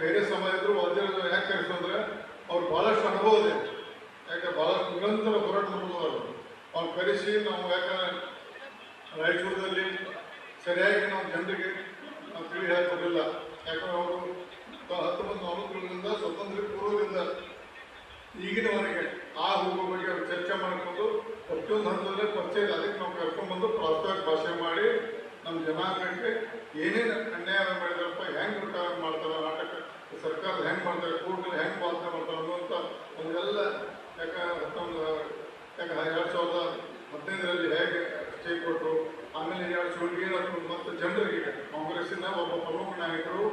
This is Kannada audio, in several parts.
ಬೇರೆ ಸಮಾಜದ್ರು ವೈದ್ಯರು ಯಾಕೆ ಕರೆಸಂದ್ರೆ ಅವ್ರು ಭಾಳಷ್ಟು ಅನುಭವ ಇದೆ. ಯಾಕೆ ಭಾಳಷ್ಟು ನಿರಂತರ ಹೋರಾಟ ಮಾಡ್ಬೋದು. ಅವ್ರು ಕರೆಸಿ ನಾವು ಯಾಕಂದ್ರೆ ರಾಯಚೂರದಲ್ಲಿ ಸರಿಯಾಗಿ ನಾವು ಜನರಿಗೆ ನಾವು ತಿಳಿ ಹೇಳ್ಕೊಟ್ಟಿಲ್ಲ. ಯಾಕಂದ್ರೆ ಅವರು 1940ರಿಂದ ಸ್ವಾತಂತ್ರ್ಯ ಪೂರ್ವದಿಂದ ಈಗಿನವರೆಗೆ ಆ ಹುಡುಗ ಬಗ್ಗೆ ಅವ್ರು ಚರ್ಚೆ ಮಾಡಿಕೊಂಡು ಪ್ರತಿಯೊಂದು ಹಂತದಲ್ಲೇ ಪರಿಚಯ ಇಲ್ಲ. ಅದಕ್ಕೆ ನಾವು ಕರ್ಕೊಂಡ್ಬಂದು ಪ್ರಾಸ್ತಾವಿಕ ಭಾಷೆ ಮಾಡಿ ನಮ್ಮ ಜನಾಂಗಕ್ಕೆ ಏನೇನು ಅನ್ಯಾಯ ಮಾಡಿದಾರಪ್ಪ, ಹೆಂಗೆ ಊಟ ಮಾಡ್ತಾರೆ, ನಾಟಕ ಸರ್ಕಾರ ಹೆಂಗೆ ಮಾಡ್ತಾರೆ, ಕೋರ್ಟಲ್ಲಿ ಹೆಂಗೆ ಪಾಲನೆ ಮಾಡ್ತಾರೆ ಅನ್ನುವಂಥ ಒಂದೆಲ್ಲ ಯಾಕೆ 2015ರಲ್ಲಿ ಹೇಗೆ ಸ್ಟೇ ಕೊಟ್ಟರು, ಆಮೇಲೆ 2017 ಮತ್ತು ಜನರಿಗೆ ಕಾಂಗ್ರೆಸ್ಸಿನ ಒಬ್ಬ ಪ್ರಮುಖ ನಾಯಕರು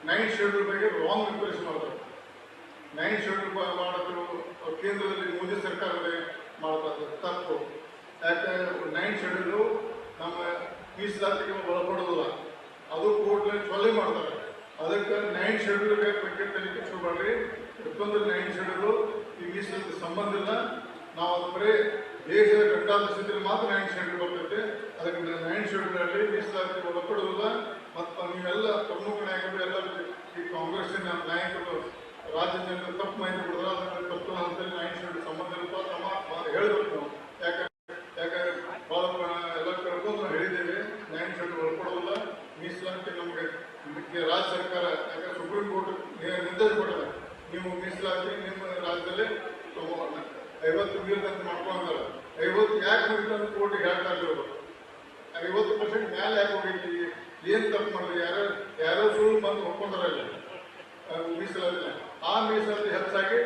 9th ಶೆಡ್ಯೂಲ್ ಬಗ್ಗೆ ರಾಂಗ್ ರಿಪ್ರೆಸ್ ಮಾಡ್ತಾರೆ. 9th ಶೆಡ್ಯೂಲ್ ಮಾಡೋದು ಕೇಂದ್ರದಲ್ಲಿ ಮೋದಿ ಸರ್ಕಾರವೇ ಮಾಡ್ತಾರೆ, ತಪ್ಪು. ಯಾಕೆ 9th ಶೆಡ್ಯೂಲು ನಮ್ಮ ಮೀಸಲಾತಿಗೆ ಒಳಪಡೋದಿಲ್ಲ, ಅದು ಕೋರ್ಟ್ನಲ್ಲಿ ಚೊಲ್ಲೆ ಮಾಡ್ತಾರೆ. ಅದಕ್ಕೆ 9th ಶೆಡ್ಯೂಲ್ಗೆ ಬಗ್ಗೆ ತನಿಖೆ ಶುರು ಮಾಡಿರಿ. ಪ್ರತಿಯೊಂದು 9th ಶೆಡ್ಯೂಲು ಈ ಮೀಸಲಾತಿ ಸಂಬಂಧ ಇಲ್ಲ. ನಾವು ಅದು ಬರೀ ದೇಶದ ಘಟ್ಟಾಧಿಸಿದ್ರೆ ಮಾತ್ರ 9th ಶೆಡ್ಯೂಲ್ ಬರ್ತೈತೆ. ಅದಕ್ಕೆ 9th ಶೆಡ್ಯೂಲಲ್ಲಿ ಮೀಸಲಾತಿ ಒಳಪಡುವುದಿಲ್ಲ. ಮತ್ತು ನೀವೆಲ್ಲ ಪ್ರಮುಖ ನಾಯಕರು ಎಲ್ಲ ಈ ಕಾಂಗ್ರೆಸ್ಸಿನ ನಾಯಕರು ರಾಜ್ಯ ಜನರು ತಪ್ಪು ಮಾಹಿತಿ ಕೊಡಿದ್ರೆ ಅದನ್ನು ತಪ್ಪು ಹಂತದಲ್ಲಿ 9th ಶೆಡ್ಯೂಲ್ ಸಂಬಂಧ ಇರಪ್ಪ ತಮ್ಮ ಹೇಳಬೇಕು ನಾವು. ಯಾಕಂದ್ರೆ ಭಾಳ ಎಲ್ಲ ಕರ್ಕೊಂಡು ನಾವು ಹೇಳಿದ್ದೇವೆ 9th ಶೆಡ್ಯೂಲ್ ಒಳಪಡೋದಿಲ್ಲ. ಮೀಸಲಾತಿ ನಮಗೆ ರಾಜ್ಯ ಸರ್ಕಾರ ಯಾಕಂದ್ರೆ ಸುಪ್ರೀಂ ಕೋರ್ಟ್ ನಿರ್ದೇಶ ಕೊಟ್ಟಿದೆ, ನೀವು ಮೀಸಲಾತಿ ನಿಮ್ಮ ರಾಜ್ಯದಲ್ಲಿ 50 ಮೀರಿದಂತ ಮಾಡ್ಕೊಂತಾರೆ. 50 ಯಾಕೆ ಮೀರಿದಂತ ಕೋರ್ಟಿಗೆ ಹೇಳ್ತಾ ಇರೋದು. 50% ಮೇಲೆ ಯಾಕೆ ಹೋಗೈತಿ, ಏನು ತಪ್ಪು ಮಾಡಿದ್ರಿ, ಯಾರೋ ಸುಳ್ಳು ಬಂದು ಒಪ್ಕೊಂಡಾರಲ್ಲ ಮೀಸಲಾತಿ. ಆ ಮೀಸಲಾತಿ ಹೆಚ್ಚಾಗಿ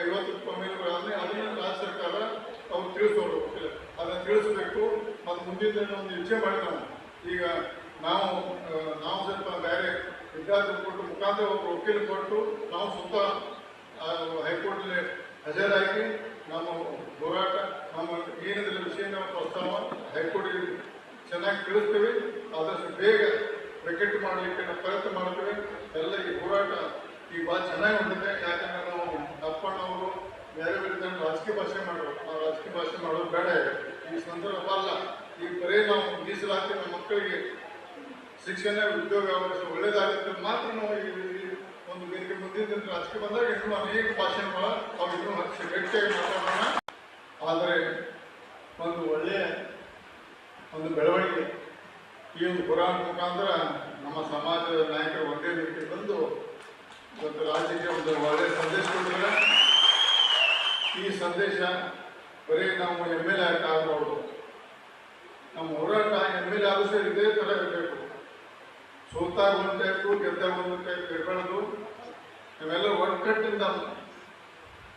50 ಮೇಲೆ ಅದನ್ನು ರಾಜ್ಯ ಸರ್ಕಾರ ಅವ್ರು ತಿಳಿಸೋರು, ಅದನ್ನು ತಿಳಿಸ್ಬೇಕು. ಮತ್ತು ಮುಂದಿನ ಒಂದು ಇಚ್ಛೆ ಮಾಡಿ ಈಗ ನಾವು ಸ್ವಲ್ಪ ಬೇರೆ ವಿದ್ಯಾರ್ಥಿ ಕೊಟ್ಟು ಮುಖಾಂತರ ಒಬ್ಬರು ವಕೀಲ ಕೊಟ್ಟು ನಾವು ಸ್ವತಃ ಹೈಕೋರ್ಟ್ನಲ್ಲಿ ಹಾಜರಾಗಿ ನಮ್ಮ ಹೋರಾಟ ನಮ್ಮ ಏನಿದ್ರೆ ವಿಷಯನ ಪ್ರಸ್ತಾವ ಹೈಕೋರ್ಟ್ಗೆ ಚೆನ್ನಾಗಿ ತಿಳಿಸ್ತೇವೆ. ಆದಷ್ಟು ಬೇಗ ಪ್ರಕಟ ಮಾಡಲಿಕ್ಕೆ ನಾವು ಪ್ರಯತ್ನ ಮಾಡ್ತೇವೆ. ಎಲ್ಲ ಈ ಹೋರಾಟ ಈಗ ಭಾಳ ಚೆನ್ನಾಗಿ ಹೊಂದಿದೆ. ಯಾಕಂದ್ರೆ ನಾವು ಅಪ್ಪಣ್ಣವರು ಬೇರೆ ಬೇರೆ ರಾಜಕೀಯ ಭಾಷೆ ಮಾಡೋರು, ಆ ರಾಜಕೀಯ ಭಾಷೆ ಮಾಡೋದು ಬೇಡ. ಈ ಸಂದರ್ಭ ಅಲ್ಲ, ಈಗ ಬರೀ ನಾವು ಮೀಸಲಾತಿ ನಮ್ಮ ಮಕ್ಕಳಿಗೆ ಶಿಕ್ಷಣ ಉದ್ಯೋಗ ಅವಕಾಶ ಒಳ್ಳೇದಾಗುತ್ತೆ ಮಾತ್ರ ನಾವು ಈ ಒಂದು ವೇದಿಕೆ ಮುಂದಿನ ರಾಜಕೀಯ ಬಂದಾಗ ಇನ್ನೂ ಅನೇಕ ಭಾಷೆಗಳ ಅವು ಇನ್ನೂ ಗಟ್ಟಿಯಾಗಿ ಮಾತಾಡೋಣ. ಆದರೆ ಒಂದು ಒಳ್ಳೆಯ ಒಂದು ಬೆಳವಣಿಗೆ ಈ ಒಂದು ಪುರಾಣ ಮುಖಾಂತರ ನಮ್ಮ ಸಮಾಜದ ನಾಯಕರು ಒಂದೇ ರೀತಿ ಬಂದು ಇವತ್ತು ರಾಜ್ಯಕ್ಕೆ ಒಂದು ಒಳ್ಳೆಯ ಸಂದೇಶ ಕೊಟ್ಟಿದ್ದಾರೆ. ಈ ಸಂದೇಶ ಬರೀ ನಾವು MLA ಆಗಬಹುದು, ನಮ್ಮ ಹೋರಾಟ MLA ಆದರೂ ಇದೇ ಥರ ಇರಬೇಕು. ಸೋತಾಗ ಒಂದು ಟೈಪು, ಗೆದ್ದಾಗ ಒಂದು ಟೈಪ್ ಇರಬಾರ್ದು. ನಾವೆಲ್ಲ ಒಟ್ಟುಕಟ್ಟಿಂದ,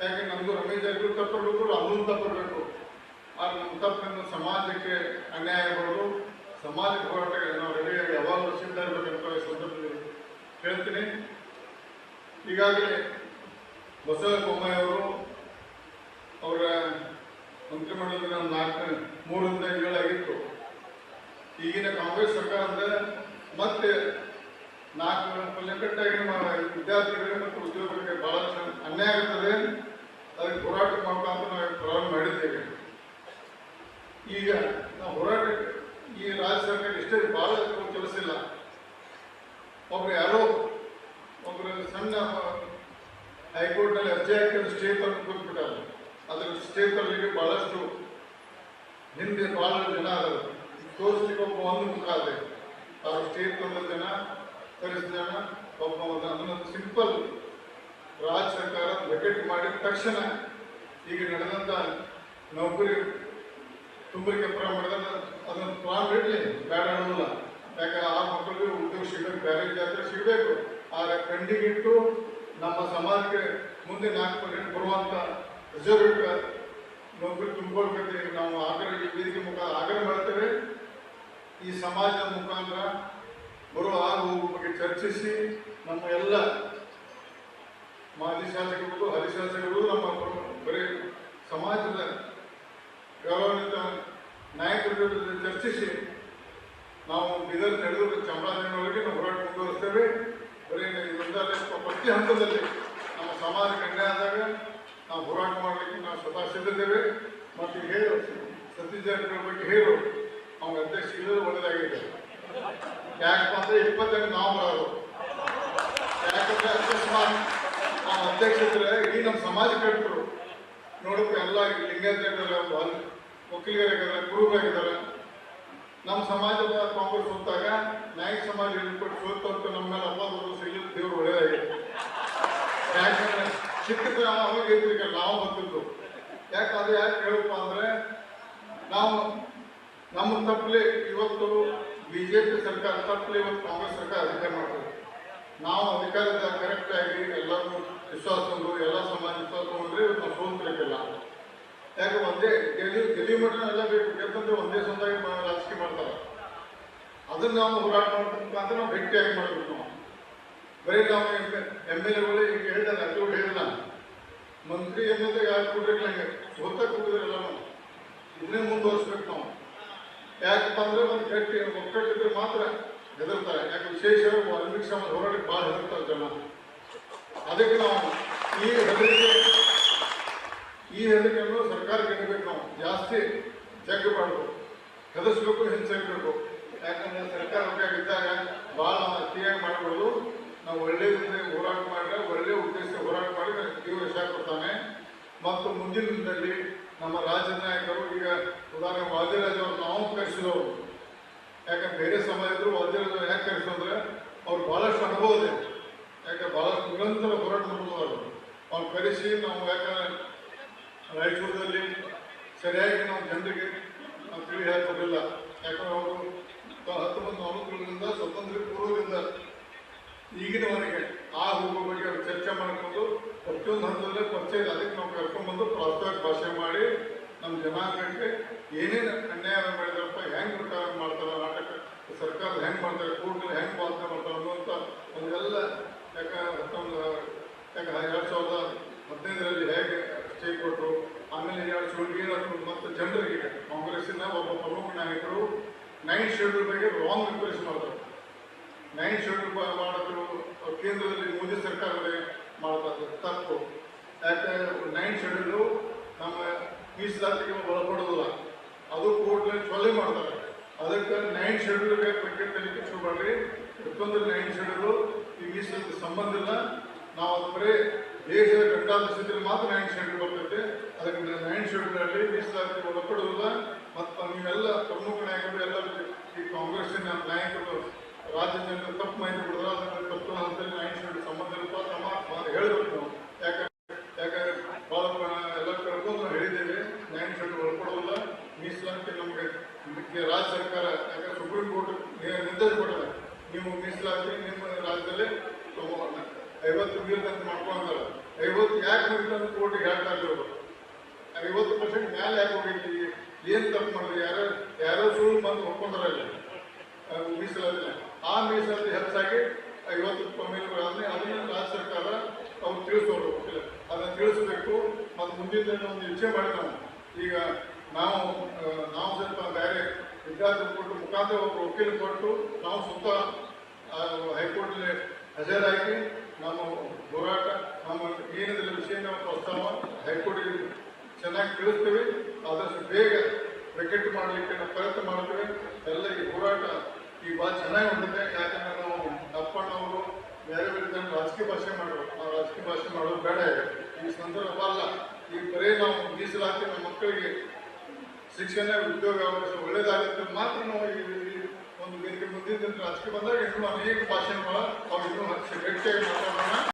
ಯಾಕೆ ನಮ್ಮದು ರಮೇಶ್ ಜಾರಕಿಹೊಳಿ ತಪ್ಪಿರಬೇಕು, ಅದನ್ನು ತಪ್ಪಿರಬೇಕು. ಆದ್ರೆ ನಮ್ಮ ತಪ್ಪಿನಿಂದ ಸಮಾಜಕ್ಕೆ ಅನ್ಯಾಯ ಆಗಬಾರ್ದು. ಸಮಾಜಕ್ಕೆ ಹೋರಾಟ ನಾವು ರೆಡಿಯಾಗಿ ಯಾವಾಗಲೂ ಸಿದ್ಧ ಇರಬೇಕಂತ ಈ ಸಂದರ್ಭದಲ್ಲಿ ಹೇಳ್ತೀನಿ. ಈಗಾಗಲೇ ಬಸವರಾಜ ಬೊಮ್ಮಾಯಿ ಅವರು ಅವರ ಮಂತ್ರಿಮಂಡಲದ 3 ತಿಂಗಳಾಗಿತ್ತು. ಈಗಿನ ಕಾಂಗ್ರೆಸ್ ಸರ್ಕಾರದ ಮತ್ತೆ 4 ಕಟ್ಟಾಗಿ ನಮ್ಮ ವಿದ್ಯಾರ್ಥಿಗಳಿಗೆ ಮತ್ತು ಉದ್ಯೋಗಗಳಿಗೆ ಭಾಳ ಅನ್ಯಾಯ ಆಗ್ತದೆ. ಅದಕ್ಕೆ ಹೋರಾಟ ಮಾಡ್ಕೊಂತ ನಾವು ಪ್ರಾರಂಭ ಮಾಡಿದ್ದೇವೆ. ಈಗ ನಾವು ಹೋರಾಟ ಈ ರಾಜ್ಯ ಸರ್ಕಾರ ಇಷ್ಟೇ ಭಾಳ ಕೆಲಸ ಇಲ್ಲ. ಯಾರೋ ಒಬ್ಬರು ಸಣ್ಣ ಹೈಕೋರ್ಟ್ನಲ್ಲಿ ಅರ್ಜಿ ಹಾಕಿ ಸ್ಟೇ ತಂದು ಕೂತ್ಬಿಟ್ಟಾರೆ. ಅದರ ಸ್ಟೇ ತರಲಿಕ್ಕೆ ಭಾಳಷ್ಟು ಹಿಂದೆ ಭಾಳ ಜನ ಅದಾರ. ತೋರಿಸ್ಲಿಕ್ಕೆ ಒಂದು ಮುಖ ಅದೇ ಅವ್ರ ಸ್ಟೇ ತಂದ ಜನ ಕರೆಸಿದ ಜನ ಅದನ್ನು ಸಿಂಪಲ್ ರಾಜ್ಯ ಸರ್ಕಾರ ಬಕೆಟ್ ಮಾಡಿದ ತಕ್ಷಣ ಈಗ ನಡೆದಂಥ ನೌಕರಿ ತುಂಬಲಿಕ್ಕೆ ಪ್ರಾರಂಭ ಮಾಡಿದಾಗ ಅದನ್ನು ಪ್ರಾರಂಭ ಇಡಲಿ ಬೇಡ ಅನ್ನೋಲ್ಲ. ಯಾಕೆ ಆ ಮಕ್ಕಳಿಗೆ ಉದ್ಯೋಗ ಸಿಗಬೇಕು, ಬೇರೆ ಜಾತ್ರೆ ಸಿಗಬೇಕು. ಆದರೆ ಕಂಡಿಗಿಟ್ಟು ನಮ್ಮ ಸಮಾಜಕ್ಕೆ ಮುಂದೆ 4% ಬರುವಂಥ ರಿಸರ್ವ್ ನೌಕರಿ ತುಂಬಿಕೊಳ್ಬೇಕು. ನಾವು ಈ ವೇದಿಕೆ ಮುಖಾಂತರ ಆಗ್ರಹ ಮಾಡ್ತೇವೆ. ಈ ಸಮಾಜದ ಮುಖಾಂತರ ಬರುವ ಹೋಗುವ ಬಗ್ಗೆ ಚರ್ಚಿಸಿ ನಮ್ಮ ಎಲ್ಲ ಮಾಜಿ ಶಾಸಕರು, ಹರಿ ಶಾಸಕರು, ನಮ್ಮ ಬರೀ ಸಮಾಜದ ಗೌರವಾನ್ವಿತ ನಾಯಕರ ಜೊತೆ ಚರ್ಚಿಸಿ ನಾವು ಬೀದರ್ ನಡೆದು ಚಾಮರಾಜನಗರವರೆಗೆ ನಾವು ಹೋರಾಟ ಮುಂದುವರಿಸ್ತೇವೆ. ಬರೀ ಇದೊಂದಲ್ಲೇ ಪ್ರತಿ ಹಂತದಲ್ಲಿ ನಮ್ಮ ಸಮಾಜಕ್ಕೆ ಅನ್ಯಾಯ ಆದಾಗ ನಾವು ಹೋರಾಟ ಮಾಡಲಿಕ್ಕೆ ನಾವು ಸ್ವತಃ ಸಿದ್ಧಿದ್ದೇವೆ. ಮತ್ತು ಹೇಳು ಸತೀಶ್ ಜಾರಕಿಹೊಳಿ ಬಗ್ಗೆ ಹೇಳು ಅವ್ನ ಅಧ್ಯಕ್ಷ ಇಲ್ಲದೆ ಒಳ್ಳೆಯದಾಗಿದೆ. ಯಾಕಪ್ಪ ಅಂದರೆ 28 ನಾವು ಬರೋದು. ಯಾಕಂದರೆ ಅಧ್ಯಕ್ಷ ಅಧ್ಯಕ್ಷರ ಇಡೀ ನಮ್ಮ ಸಮಾಜ ಕಟ್ಟರು ನೋಡಪ್ಪ ಎಲ್ಲ ಲಿಂಗಾಯತರಾಗಿದ್ದಾರೆ, ಒಕ್ಕಲಿಗರಾಗಿದ್ದಾರೆ, ಕುರುಬರಾಗಿದ್ದಾರೆ. ನಮ್ಮ ಸಮಾಜದ ಕಾಂಗ್ರೆಸ್ ಹೊತ್ತಾಗ ನಾಯಕ ಸಮಾಜ ಹಿಡಿದುಕೊಂಡು ಸೋತು ಅಂತ ನಮ್ಮ ಮೇಲೆ ಅಪಾದ ಸಿಗಲಿಲ್ಲ. ದೇವರು ಒಳ್ಳೆಯದಾಗಿದೆ. ಯಾಕಂದ್ರೆ ಶಿಕ್ಷಕ ಅವಾಗ ಇದ್ರಿಗೆ ನಾವು ಬಂದಿದ್ದು ಯಾಕೆ ಅದು ಯಾಕೆ ಹೇಳಪ್ಪ ಅಂದ್ರೆ ನಾವು ನಮ್ಮ ತಪ್ಪಲೆ ಇವತ್ತು ಬಿಜೆಪಿ ಸರ್ಕಾರ ತಪ್ಪಲೆ ಇವತ್ತು ಕಾಂಗ್ರೆಸ್ ಸರ್ಕಾರ ಅಧಿಕಾರ ಮಾಡ್ತದೆ. ನಾವು ಅಧಿಕಾರದ ಕರೆಕ್ಟ್ ಆಗಿ ಎಲ್ಲರೂ ವಿಶ್ವಾಸ ತಂದು ಎಲ್ಲ ಸಮಾಜ ವಿಶ್ವಾಸ ತಗೊಂಡ್ರೆ ನಾವು ಸೋಲ್ತಿರಕ್ಕಿಲ್ಲ. ಯಾಕೆ ಒಂದೇ ಗೆಲ್ಲಿ ಮಠ ಎಲ್ಲ ಬೇಕು ಗೆದ್ದಂದ್ರೆ ಒಂದೇ ಸಂದಾಗಿ ರಾಜಕೀಯ ಮಾಡ್ತಾರೆ. ಅದನ್ನ ನಾವು ಹೋರಾಟ ಮಾಡ್ಬೇಕು ಅಂತ ನಾವು ಗಟ್ಟಿಯಾಗಿ ಮಾಡಬೇಕು. ನಾವು ಬರೀ ನಾವು MLA ಈಗ ಹೇಳಿದಾರೆ, ಅಲ್ಲೂ ಹೇಳಿದ ಮಂತ್ರಿ ಅನ್ನೋದು ಯಾರು ಕೊಡ್ರಿಲ್ಲ, ಹಂಗೆ ಸೋತ ಕೊಟ್ಟಿದ್ರಲ್ಲ ನಾವು ಇದನ್ನೇ ಮುಂದುವರಿಸ್ಬೇಕು. ನಾವು ಯಾಕಪ್ಪ ಅಂದ್ರೆ ಒಂದು ಗಟ್ಟಿ ಒಕ್ಕಟ್ಟಿದ್ರೆ ಮಾತ್ರ ಹೆದರ್ತಾರೆ. ಯಾಕೆ ವಿಶೇಷವಾಗಿ ವಾಲ್ಮೀಕಿ ಸಮಾಜ ಹೋರಾಟಕ್ಕೆ ಭಾಳ ಹೆದರ್ತಾರೆ ಜನ. ಅದಕ್ಕೆ ನಾವು ಈ ಹೆದರಿಕೆಯನ್ನು ಸರ್ಕಾರಕ್ಕೆ ಇಡಬೇಕು. ನಾವು ಜಾಸ್ತಿ ಜಗ್ಗಬಾರ್ದು, ಹೆದರ್ಸ್ಬೇಕು, ಹಿಂಸೆಬೇಕು. ಯಾಕಂದ್ರೆ ಸರ್ಕಾರ ಬೇಕಾಗಿದ್ದಾಗ ಭಾಳ ಅತಿಯಾಗಿ ಮಾಡ್ಬೋದು. ನಾವು ಒಳ್ಳೆಯದಿಂದ ಹೋರಾಟ ಮಾಡಿದ್ರೆ ಒಳ್ಳೆಯ ಉದ್ದೇಶ ಹೋರಾಟ ಮಾಡಿದ್ರೆ ದೇವರು ಯಶ ಕೊಡ್ತಾನೆ. ಮತ್ತು ಮುಂದಿನ ದಿನದಲ್ಲಿ ನಮ್ಮ ರಾಜ್ಯದ ನಾಯಕರು ಈಗ ಉದಾಹರಣೆ ವಾದಿರಾಜ್ ಅವರು ನಾವು ಕರೆಸಿದವರು. ಯಾಕಂದ್ರೆ ಬೇರೆ ಸಮಾಜದ್ರು ವಾದಿರಾಜ್ ಯಾಕೆ ಕರೆಸಂದ್ರೆ ಅವ್ರು ಭಾಳಷ್ಟು ಅನುಭವ ಇದೆ. ಯಾಕೆ ಭಾಳಷ್ಟು ನಿರಂತರ ಹೋರಾಟ ಮಾಡ್ಬೋದು. ಅವ್ರು ಕರೆಸಿ ನಾವು ಯಾಕಂದ್ರೆ ರಾಯಚೂರದಲ್ಲಿ ಸರಿಯಾಗಿ ನಾವು ಜನರಿಗೆ ನಾವು ತಿಳಿ ಹೇಳ್ತಿರಲಿಲ್ಲ. ಯಾಕಂದ್ರೆ ಅವರು 1940ರಿಂದ ಸ್ವತಂತ್ರ ಪೂರ್ವದಿಂದ ಈಗಿನವರೆಗೆ ಆ ಹೋಗೋ ಬಗ್ಗೆ ಅವ್ರು ಚರ್ಚೆ ಮಾಡಿಕೊಂಡು ಪ್ರತಿಯೊಂದು ಹಂತದಲ್ಲೇ ಪರಿಚಯ ಇದೆ. ಅದಕ್ಕೆ ನಾವು ಕರ್ಕೊಂಡ್ಬಂದು ಪ್ರಾಸ್ತಾವಿಕ ಭಾಷೆ ಮಾಡಿ ನಮ್ಮ ಜನಾಂಗಕ್ಕೆ ಏನೇನು ಅನ್ಯಾಯ ಮಾಡಿದಾರಪ್ಪ, ಹೆಂಗೆ ಮಾಡ್ತಾರೆ, ನಾಟಕ ಸರ್ಕಾರ ಹೆಂಗೆ ಮಾಡ್ತಾರೆ, ಕೋರ್ಟಲ್ಲಿ ಹೆಂಗೆ ಪಾಲನೆ ಮಾಡ್ತಾರೆ ಅನ್ನುವಂಥ ಒಂದೆಲ್ಲ ಯಾಕೆ 2015ರಲ್ಲಿ ಹೇಗೆ ಸ್ಟೇ ಕೊಟ್ಟರು, ಆಮೇಲೆ 2017 ಮತ್ತು ಜನರಿಗೆ ಕಾಂಗ್ರೆಸ್ಸಿನ ಒಬ್ಬ ಪ್ರಮುಖ ನಾಯಕರು 9th ಶೆಡ್ಯೂಲ್ ಬಗ್ಗೆ ರಾಂಗ್ ರಿಪ್ರೆಸೆಂಟ್ ಮಾಡ್ತಾರೆ. 9th ಶೆಡ್ಯೂಲ್ ಮಾಡೋದು ಕೇಂದ್ರದಲ್ಲಿ ಮೋದಿ ಸರ್ಕಾರವೇ ಮಾಡ್ತಾರೆ ತಪ್ಪು. ಯಾಕೆ 9th ಶೆಡ್ಯೂಲು ನಮ್ಮ ಮೀಸಲಾತಿಗೆ ಒಳಪಡೋದಿಲ್ಲ, ಅದು ಕೋರ್ಟ್ನಲ್ಲಿ ಚೊಲ್ಲೆ ಮಾಡ್ತಾರೆ. ಅದಕ್ಕೆ 9th ಶೆಡ್ಯೂಲ್ಗೆ ಬಗ್ಗೆ ತನಿಖೆ ಶುರು ಮಾಡಿ. ಯಾಕಂದ್ರೆ 9th ಶೆಡ್ಯೂಲು ಈ ಮೀಸಲಾತಿ ಸಂಬಂಧ ಇಲ್ಲ. ನಾವು ಅದು ಬರೀ ದೇಶದ ಗಂಟಾಧಿಸಿದ್ರೆ ಮಾತ್ರ 9th ಶೆಡ್ಯೂಲ್ ಬರ್ತೈತೆ. ಅದಕ್ಕೆ 9th ಶೆಡ್ಯೂಲಲ್ಲಿ ಮೀಸಲಾತಿ ಒಳಪಡೋದಿಲ್ಲ. ಮತ್ತು ನೀವೆಲ್ಲ ಪ್ರಮುಖ ನಾಯಕರು ಎಲ್ಲ ಈ ಕಾಂಗ್ರೆಸ್ಸಿನ ನಾಯಕರು ರಾಜ್ಯದಿಂದ ತಪ್ಪು ಮಾಹಿತಿ ಕೊಡಿದ್ರೆ ಅದನ್ನು ತಪ್ಪು ಹಂತದಲ್ಲಿ 9th ಶೆಡ್ಯೂಲ್ ಸಂಬಂಧ ಇರಪ್ಪ ತಮ್ಮ ಹೇಳಬೇಕು ನಾವು. ಯಾಕಂದ್ರೆ ಭಾಳ ಎಲ್ಲ ಕರ್ಕೊಂಡು ನಾವು ಹೇಳಿದ್ದೇವೆ 9th ಶೆಡ್ಯೂಲ್ ಒಳಪಡೋದಿಲ್ಲ. ಮೀಸಲಾತಿ ನಮಗೆ ರಾಜ್ಯ ಸರ್ಕಾರ ಯಾಕಂದ್ರೆ ಸುಪ್ರೀಂ ಕೋರ್ಟ್ ನಿರ್ದೇಶ ಕೊಟ್ಟಿದೆ, ನೀವು ಮೀಸಲಾತಿ ನಿಮ್ಮ ರಾಜ್ಯದಲ್ಲಿ 50 ಮೀರಿದಂತ ಮಾಡ್ಕೊಂತಾರೆ. 50 ಯಾಕೆ ಮೀರಿದಂತ ಕೋರ್ಟಿಗೆ ಹೇಳ್ತಾ ಇರೋದು. 50% ಮ್ಯಾಲೆ ಯಾಕೆ ಹೋಗೈತಿ, ಏನು ತಪ್ಪು ಮಾಡಿದ್ರಿ, ಯಾರೋ ಸುಳ್ಳು ಬಂದು ಒಪ್ಕೊಂಡ್ರಲ್ಲ ಮೀಸಲಾತಿ. ಆ ಮೀಸಲಾತಿ ಹೆಚ್ಚಾಗಿ 50 ಮೇಲೆ ಅದನ್ನ ರಾಜ್ಯ ಸರ್ಕಾರ ಅವ್ರು ತಿಳಿಸೋರು, ಅದನ್ನು ತಿಳಿಸ್ಬೇಕು. ಮತ್ತು ಮುಂದಿನ ಒಂದು ಇಚ್ಛೆ ಮಾಡಿ ಈಗ ನಾವು ಸ್ವಲ್ಪ ಬೇರೆ ವಿದ್ಯಾರ್ಥಿ ಕೊಟ್ಟು ಮುಖಾಂತರ ಒಬ್ಬರು ವಕೀಲ ಕೊಟ್ಟು ನಾವು ಸ್ವತಃ ಹೈಕೋರ್ಟ್ನಲ್ಲಿ ಹಾಜರಾಗಿ ನಮ್ಮ ಹೋರಾಟ ನಮ್ಮ ಏನಿದ್ರೆ ವಿಷಯದ ಪ್ರಸ್ತಾವ ಹೈಕೋರ್ಟ್ಗೆ ಚೆನ್ನಾಗಿ ತಿಳಿಸ್ತೇವೆ. ಆದಷ್ಟು ಬೇಗ ವೆಕೆಟ್ ಮಾಡಲಿಕ್ಕೆ ನಾವು ಪ್ರಯತ್ನ ಮಾಡ್ತೇವೆ. ಎಲ್ಲ ಈ ಹೋರಾಟ ಈಗ ಭಾಳ ಚೆನ್ನಾಗಿ ಹೊಂದಿದೆ. ಯಾಕಂದ್ರೆ ನಾವು ಅಪ್ಪಣ್ಣವರು ಬೇರೆ ಬೇರೆ ರಾಜಕೀಯ ಭಾಷೆ ಮಾಡೋರು, ಆ ರಾಜಕೀಯ ಭಾಷೆ ಮಾಡೋದು ಬೇಡ ಈ ಸಂದರ್ಭ ಅಲ್ಲ. ಈಗ ಬರೀ ನಾವು ಮೀಸಲಾತಿ ನಮ್ಮ ಮಕ್ಕಳಿಗೆ ಶಿಕ್ಷಣ ಉದ್ಯೋಗ ಅವಕಾಶ ಒಳ್ಳೇದಾಗುತ್ತೆ ಮಾತ್ರ ನಾವು ಈ ಒಂದು ವೇದಿಕೆ ಮುಂದಿನ ರಾಜಕೀಯ ಬಂದಾಗ ಇನ್ನೂ ಅನೇಕ ಭಾಷೆಗಳ ಅವ್ರು ಇನ್ನೂ ಗಟ್ಟಿಯಾಗಿ ಮಾತಾಡೋಣ.